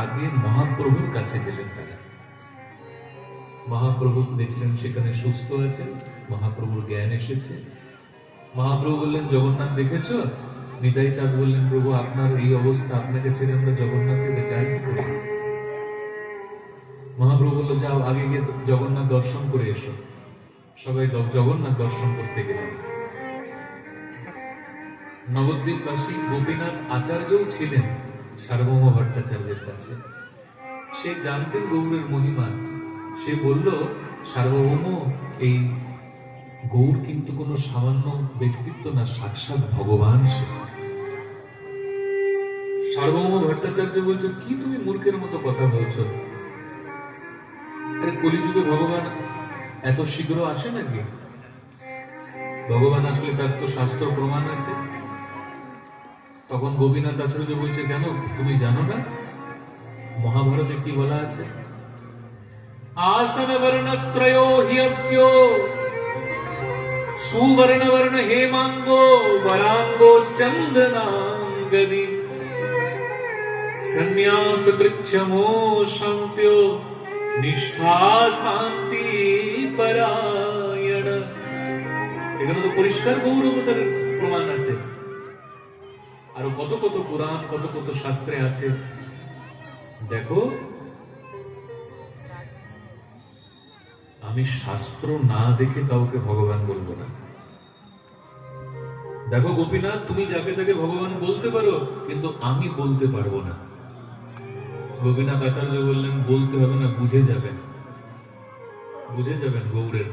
আগে মহাপ্রভুর কাছে গেলেন তারা। মহাপ্রভু দেখলেন সেখানে সুস্থ আছেন, মহাপ্রভুর জ্ঞান এসেছে। মহাপ্রভু বললেন, জগন্নাথ দেখেছো? নিতাই চাঁদ বললেন, প্রভু আপনার এই অবস্থা, আপনাকে ছেড়ে আমরা জগন্নাথকে যাই কি করে? মহাপ্রভু বললো, যাও আগে গিয়ে জগন্নাথ দর্শন করে এসো। সবাই জগন্নাথ দর্শন করতে গেলেন। নবদ্বীপবাসী গোপীনাথ আচার্যও ছিলেন সার্বভৌম ভট্টাচার্যের কাছে। সে জানতেন গৌরের মহিমা। সে বলল, সার্বভৌম, এই গৌর কিন্তু কোনো সামান্য ব্যক্তিত্ব না, সাক্ষাৎ ভগবান সে। সার্বভৌম ভট্টাচার্য বলছো, কি তুমি মূর্খের মতো কথা বলছো? আরে কলিযুগে ভগবান এত শীঘ্র আসে নাকি? ভগবান আসলে তার তো শাস্ত্র প্রমাণ আছে। তখন গোপীনাথ আচার্য বলছে, কেন তুমি জানো না মহাভারতে কি বলা আছে? আসন বর্ণস্ত্রয়ো হিয়স্যো সুবর্ণ বর্ণ হেমাঙ্গো বরাঙ্গোশ্চন্দনাঙ্গদি সন্ন্যাস কৃচ্ছমো শান্ত্यो নিষ্ঠা শান্তি পরায়ণ। এখানে তো পরিষ্কার গৌরবতার প্রমাণ আছে। আরো কত কত পুরাণ, কত কত শাস্ত্রে আছে। দেখো, আমি শাস্ত্র না দেখে কাউকে ভগবান বলবো না। দেখো গোপীনাথ, তুমি যাকে তাকে ভগবান বলতে পারো, কিন্তু আমি বলতে পারবো না। গোপীনাথ আচার্য বললেন, বলতে হবে না, বুঝে যাবেন, বুঝে যাবেন গৌরের